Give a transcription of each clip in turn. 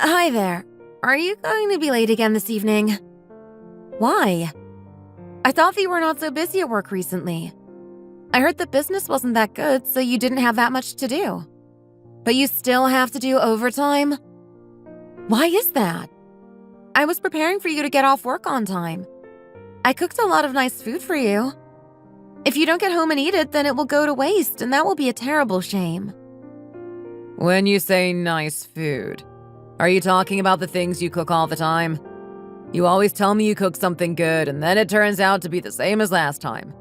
Hi there. Are you going to be late again this evening? Why? I thought that you were not so busy at work recently. I heard the business wasn't that good, so you didn't have that much to do. But you still have to do overtime? Why is that? I was preparing for you to get off work on time. I cooked a lot of nice food for you. If you don't get home and eat it, then it will go to waste, and that will be a terrible shame. When you say nice food, are you talking about the things you cook all the time? You always tell me you cook something good, and then it turns out to be the same as last time.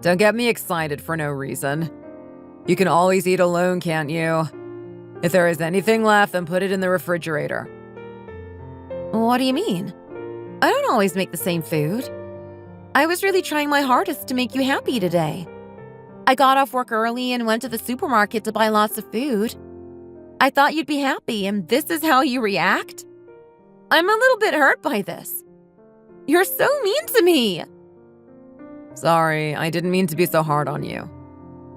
Don't get me excited for no reason. You can always eat alone, can't you? If there is anything left, then put it in the refrigerator. What do you mean? I don't always make the same food. I was really trying my hardest to make you happy today. I got off work early and went to the supermarket to buy lots of food. I thought you'd be happy, and this is how you react? I'm a little bit hurt by this. You're so mean to me. Sorry, I didn't mean to be so hard on you.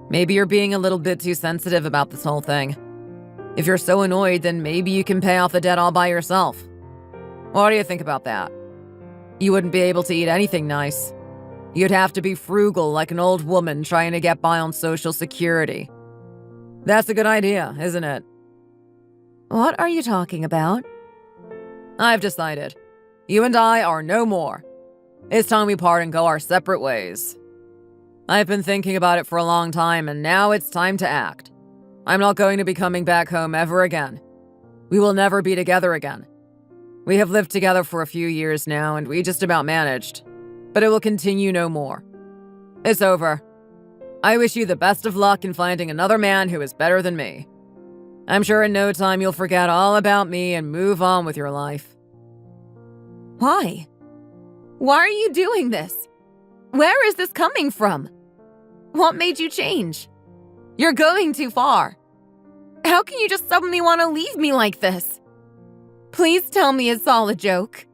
Maybe you're being a little bit too sensitive about this whole thing. If you're so annoyed, then maybe you can pay off the debt all by yourself. What do you think about that? You wouldn't be able to eat anything nice. You'd have to be frugal like an old woman trying to get by on Social Security. That's a good idea, isn't it? What are you talking about? I've decided. You and I are no more. It's time we part and go our separate ways. I've been thinking about it for a long time, and now it's time to act. I'm not going to be coming back home ever again. We will never be together again. We have lived together for a few years now, and we just about managed. But it will continue no more. It's over. I wish you the best of luck in finding another man who is better than me. I'm sure in no time you'll forget all about me and move on with your life. Why? Why are you doing this? Where is this coming from? What made you change? You're going too far. How can you just suddenly want to leave me like this? Please tell me it's all a joke.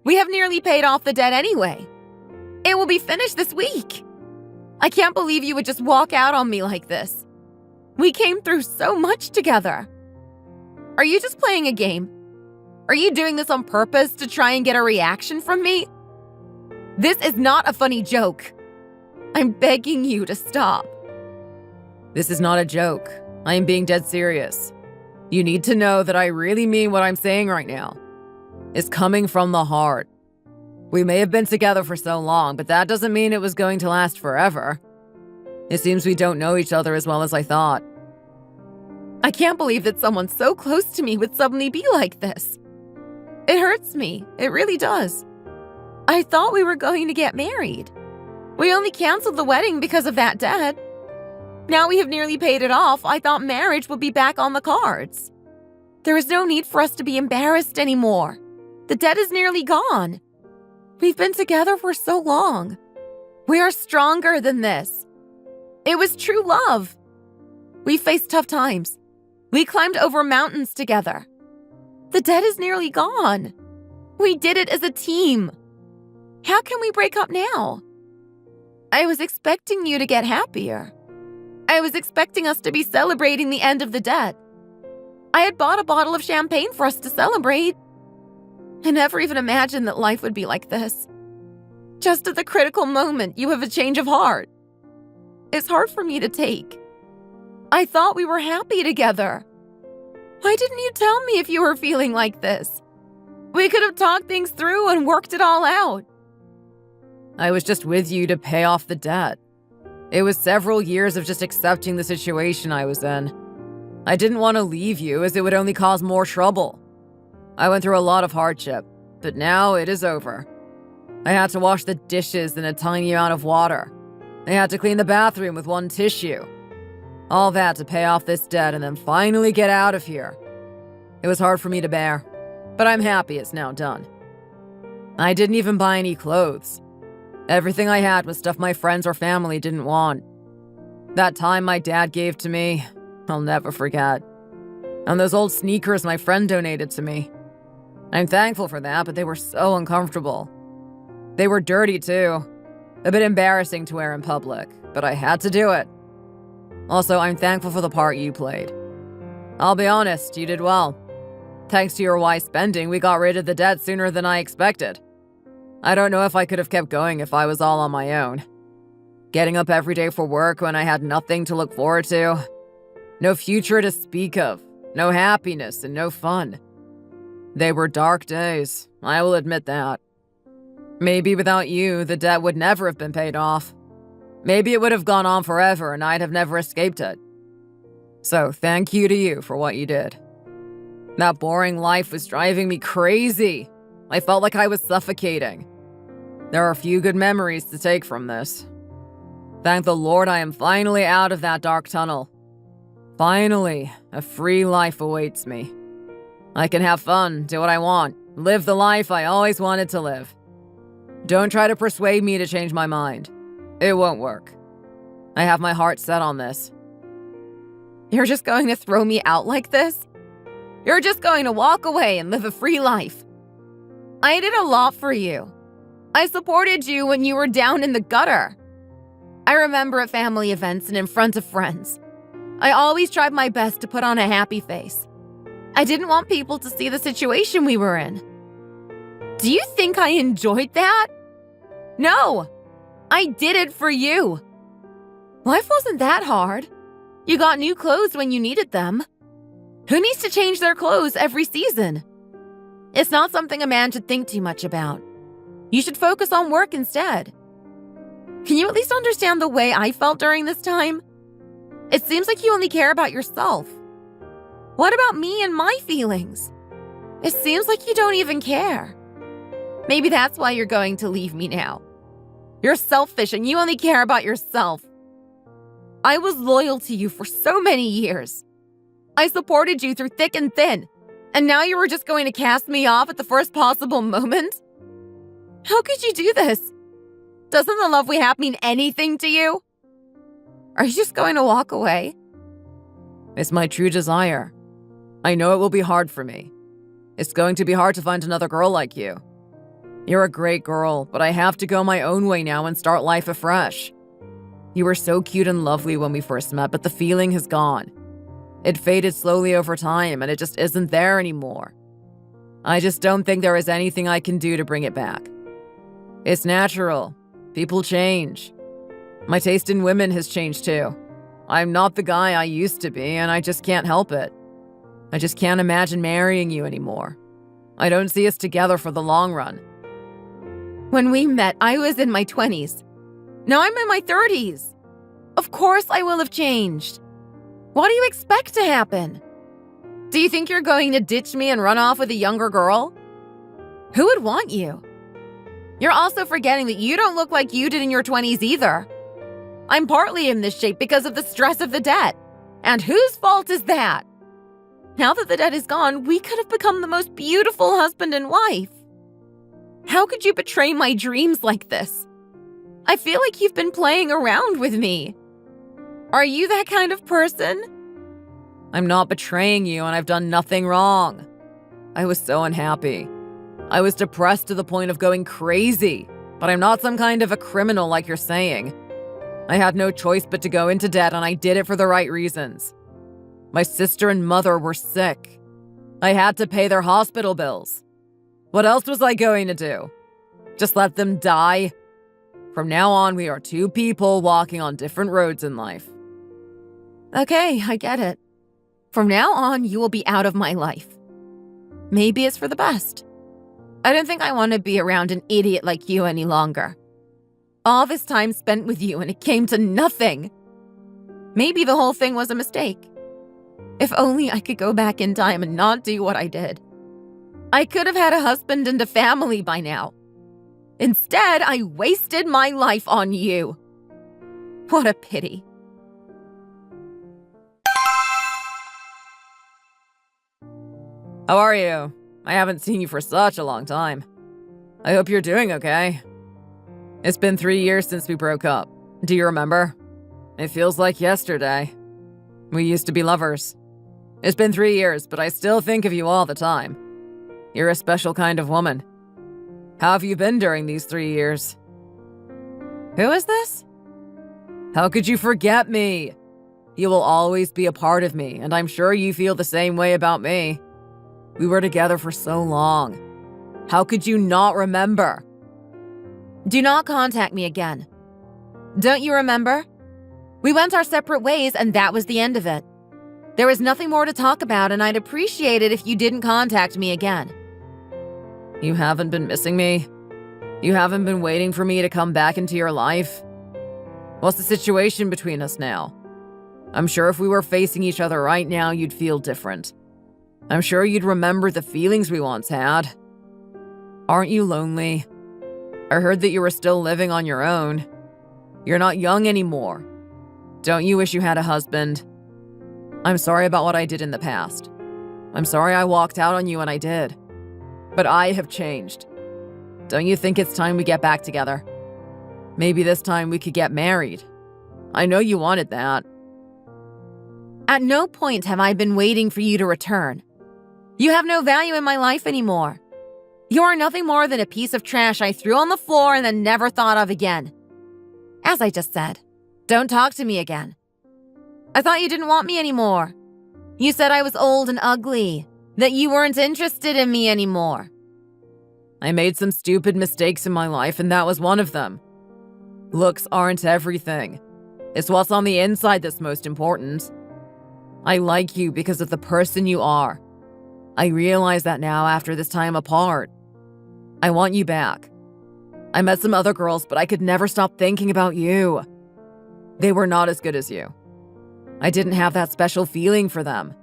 We have nearly paid off the debt anyway. It will be finished this week. I can't believe you would just walk out on me like this. We came through so much together. Are you just playing a game? Are you doing this on purpose to try and get a reaction from me? This is not a funny joke. I'm begging you to stop. This is not a joke. I am being dead serious. You need to know that I really mean what I'm saying right now. It's coming from the heart. We may have been together for so long, but that doesn't mean it was going to last forever. It seems we don't know each other as well as I thought. I can't believe that someone so close to me would suddenly be like this. It hurts me. It really does. I thought we were going to get married. We only canceled the wedding because of that debt. Now we have nearly paid it off. I thought marriage would be back on the cards. There is no need for us to be embarrassed anymore. The debt is nearly gone. We've been together for so long. We are stronger than this. It was true love. We faced tough times. We climbed over mountains together. The debt is nearly gone. We did it as a team. How can we break up now? I was expecting you to get happier. I was expecting us to be celebrating the end of the debt. I had bought a bottle of champagne for us to celebrate. I never even imagined that life would be like this. Just at the critical moment, you have a change of heart. It's hard for me to take. I thought we were happy together. Why didn't you tell me if you were feeling like this? We could have talked things through and worked it all out. I was just with you to pay off the debt. It was several years of just accepting the situation I was in. I didn't want to leave you as it would only cause more trouble. I went through a lot of hardship, but now it is over. I had to wash the dishes in a tiny amount of water. I had to clean the bathroom with one tissue. All that to pay off this debt and then finally get out of here. It was hard for me to bear, but I'm happy it's now done. I didn't even buy any clothes. Everything I had was stuff my friends or family didn't want. That time my dad gave to me, I'll never forget. And those old sneakers my friend donated to me. I'm thankful for that, but they were so uncomfortable. They were dirty too. A bit embarrassing to wear in public, but I had to do it. Also, I'm thankful for the part you played. I'll be honest, you did well. Thanks to your wise spending, we got rid of the debt sooner than I expected. I don't know if I could have kept going if I was all on my own. Getting up every day for work when I had nothing to look forward to. No future to speak of. No happiness and no fun. They were dark days, I will admit that. Maybe without you, the debt would never have been paid off. Maybe it would have gone on forever and I'd have never escaped it. So thank you to you for what you did. That boring life was driving me crazy. I felt like I was suffocating. There are a few good memories to take from this. Thank the Lord I am finally out of that dark tunnel. Finally, a free life awaits me. I can have fun, do what I want, live the life I always wanted to live. Don't try to persuade me to change my mind. It won't work. I have my heart set on this. You're just going to throw me out like this? You're just going to walk away and live a free life. I did a lot for you. I supported you when you were down in the gutter. I remember at family events and in front of friends. I always tried my best to put on a happy face. I didn't want people to see the situation we were in. Do you think I enjoyed that? No, I did it for you. Life wasn't that hard. You got new clothes when you needed them. Who needs to change their clothes every season? It's not something a man should think too much about. You should focus on work instead. Can you at least understand the way I felt during this time? It seems like you only care about yourself. What about me and my feelings? It seems like you don't even care. Maybe that's why you're going to leave me now. You're selfish and you only care about yourself. I was loyal to you for so many years. I supported you through thick and thin, and now you were just going to cast me off at the first possible moment? How could you do this? Doesn't the love we have mean anything to you? Are you just going to walk away? It's my true desire. I know it will be hard for me. It's going to be hard to find another girl like you. You're a great girl, but I have to go my own way now and start life afresh. You were so cute and lovely when we first met, but the feeling has gone. It faded slowly over time, and it just isn't there anymore. I just don't think there is anything I can do to bring it back. It's natural. People change. My taste in women has changed too. I'm not the guy I used to be, and I just can't help it. I just can't imagine marrying you anymore. I don't see us together for the long run. When we met, I was in my 20s. Now I'm in my 30s. Of course I will have changed. What do you expect to happen? Do you think you're going to ditch me and run off with a younger girl? Who would want you? You're also forgetting that you don't look like you did in your 20s either. I'm partly in this shape because of the stress of the debt. And whose fault is that? Now that the debt is gone, we could have become the most beautiful husband and wife. How could you betray my dreams like this? I feel like you've been playing around with me. Are you that kind of person? I'm not betraying you, and I've done nothing wrong. I was so unhappy. I was depressed to the point of going crazy, but I'm not some kind of a criminal like you're saying. I had no choice but to go into debt, and I did it for the right reasons. My sister and mother were sick. I had to pay their hospital bills. What else was I going to do? Just let them die? From now on, we are two people walking on different roads in life. Okay, I get it. From now on, you will be out of my life. Maybe it's for the best. I don't think I want to be around an idiot like you any longer. All this time spent with you and it came to nothing. Maybe the whole thing was a mistake. If only I could go back in time and not do what I did. I could have had a husband and a family by now. Instead, I wasted my life on you. What a pity. How are you? I haven't seen you for such a long time. I hope you're doing okay. It's been 3 years since we broke up. Do you remember? It feels like yesterday. We used to be lovers. It's been 3 years, but I still think of you all the time. You're a special kind of woman. How have you been during these 3 years? Who is this? How could you forget me? You will always be a part of me, and I'm sure you feel the same way about me. We were together for so long. How could you not remember? Do not contact me again. Don't you remember? We went our separate ways and that was the end of it. There was nothing more to talk about and I'd appreciate it if you didn't contact me again. You haven't been missing me? You haven't been waiting for me to come back into your life? What's the situation between us now? I'm sure if we were facing each other right now, you'd feel different. I'm sure you'd remember the feelings we once had. Aren't you lonely? I heard that you were still living on your own. You're not young anymore. Don't you wish you had a husband? I'm sorry about what I did in the past. I'm sorry I walked out on you when I did. But I have changed. Don't you think it's time we get back together? Maybe this time we could get married. I know you wanted that. At no point have I been waiting for you to return. You have no value in my life anymore. You are nothing more than a piece of trash I threw on the floor and then never thought of again. As I just said, don't talk to me again. I thought you didn't want me anymore. You said I was old and ugly, that you weren't interested in me anymore. I made some stupid mistakes in my life, and that was one of them. Looks aren't everything. It's what's on the inside that's most important. I like you because of the person you are. I realize that now after this time apart. I want you back. I met some other girls, but I could never stop thinking about you. They were not as good as you. I didn't have that special feeling for them.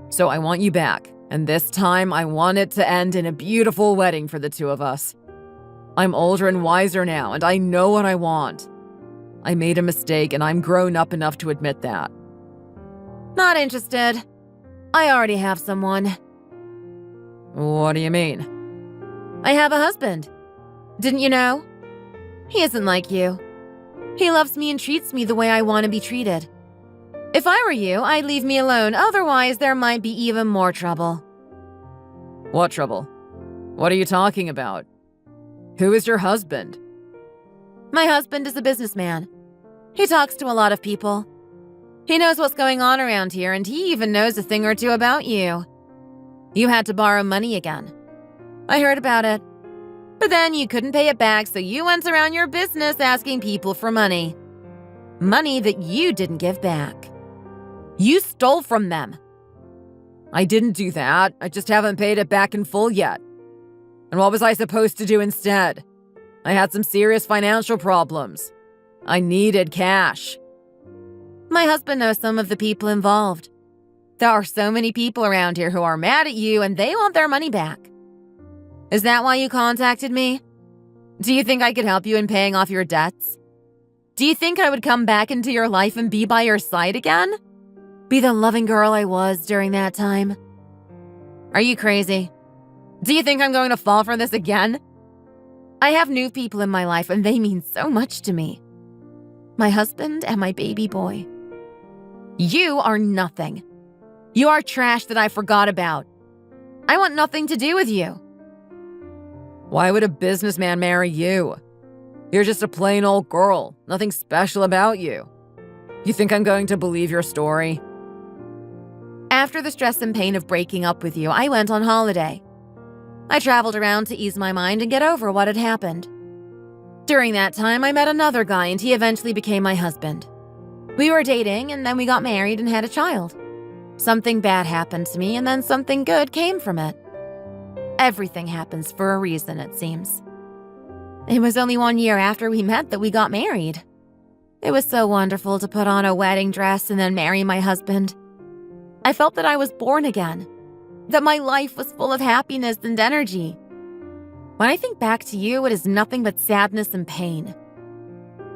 So I want you back, and this time I want it to end in a beautiful wedding for the two of us. I'm older and wiser now, and I know what I want. I made a mistake, and I'm grown up enough to admit that. Not interested. I already have someone. What do you mean? I have a husband. Didn't you know? He isn't like you. He loves me and treats me the way I want to be treated. If I were you, I'd leave me alone, otherwise there might be even more trouble. What trouble? What are you talking about? Who is your husband? My husband is a businessman. He talks to a lot of people. He knows what's going on around here, and he even knows a thing or two about you. You had to borrow money again. I heard about it. But then you couldn't pay it back, so you went around your business asking people for money. Money that you didn't give back. You stole from them. I didn't do that. I just haven't paid it back in full yet. And what was I supposed to do instead? I had some serious financial problems. I needed cash. My husband knows some of the people involved. There are so many people around here who are mad at you and they want their money back. Is that why you contacted me? Do you think I could help you in paying off your debts? Do you think I would come back into your life and be by your side again? Be the loving girl I was during that time? Are you crazy? Do you think I'm going to fall for this again? I have new people in my life and they mean so much to me. My husband and my baby boy. You are nothing. You are trash that I forgot about. I want nothing to do with you. Why would a businessman marry you? You're just a plain old girl. Nothing special about you. You think I'm going to believe your story? After the stress and pain of breaking up with you, I went on holiday. I traveled around to ease my mind and get over what had happened. During that time, I met another guy and he eventually became my husband. We were dating and then we got married and had a child. Something bad happened to me and then something good came from it. Everything happens for a reason, it seems. It was only 1 year after we met that we got married. It was so wonderful to put on a wedding dress and then marry my husband. I felt that I was born again, that my life was full of happiness and energy. When I think back to you, it is nothing but sadness and pain.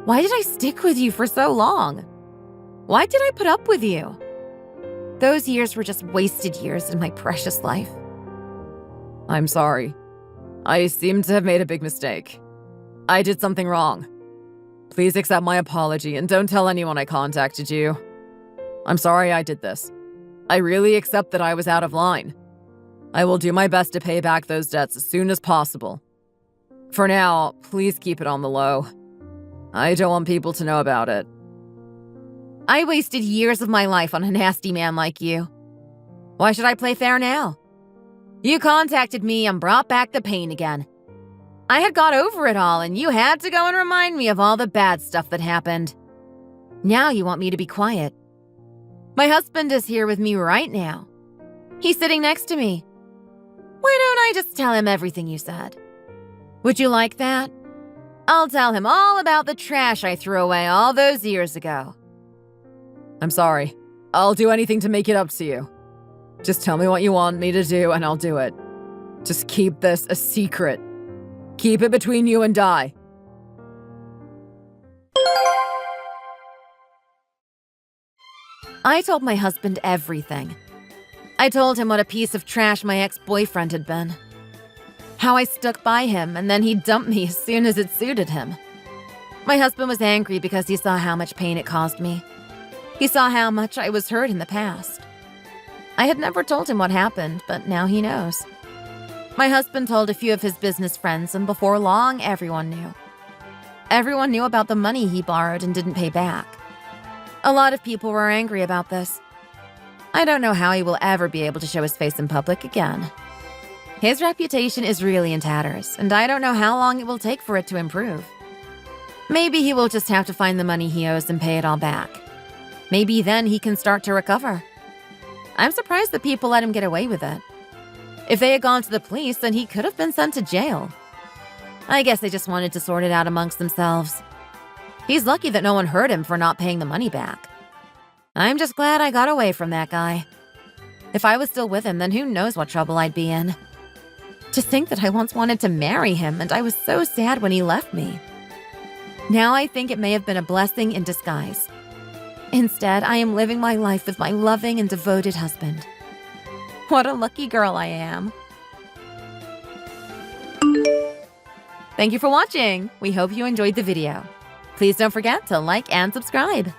Why did I stick with you for so long? Why did I put up with you? Those years were just wasted years in my precious life. I'm sorry. I seem to have made a big mistake. I did something wrong. Please accept my apology and don't tell anyone I contacted you. I'm sorry I did this. I really accept that I was out of line. I will do my best to pay back those debts as soon as possible. For now, please keep it on the low. I don't want people to know about it. I wasted years of my life on a nasty man like you. Why should I play fair now? You contacted me and brought back the pain again. I had got over it all, and you had to go and remind me of all the bad stuff that happened. Now you want me to be quiet. My husband is here with me right now. He's sitting next to me. Why don't I just tell him everything you said? Would you like that? I'll tell him all about the trash I threw away all those years ago. I'm sorry. I'll do anything to make it up to you. Just tell me what you want me to do and I'll do it. Just keep this a secret. Keep it between you and I. I told my husband everything. I told him what a piece of trash my ex-boyfriend had been. How I stuck by him and then he dumped me as soon as it suited him. My husband was angry because he saw how much pain it caused me. He saw how much I was hurt in the past. I had never told him what happened, but now he knows. My husband told a few of his business friends, and before long, everyone knew. Everyone knew about the money he borrowed and didn't pay back. A lot of people were angry about this. I don't know how he will ever be able to show his face in public again. His reputation is really in tatters, and I don't know how long it will take for it to improve. Maybe he will just have to find the money he owes and pay it all back. Maybe then he can start to recover. I'm surprised that people let him get away with it. If they had gone to the police, then he could have been sent to jail. I guess they just wanted to sort it out amongst themselves. He's lucky that no one hurt him for not paying the money back. I'm just glad I got away from that guy. If I was still with him, then who knows what trouble I'd be in. To think that I once wanted to marry him, and I was so sad when he left me. Now I think it may have been a blessing in disguise. Instead, I am living my life with my loving and devoted husband. What a lucky girl I am. Thank you for watching. We hope you enjoyed the video. Please don't forget to like and subscribe.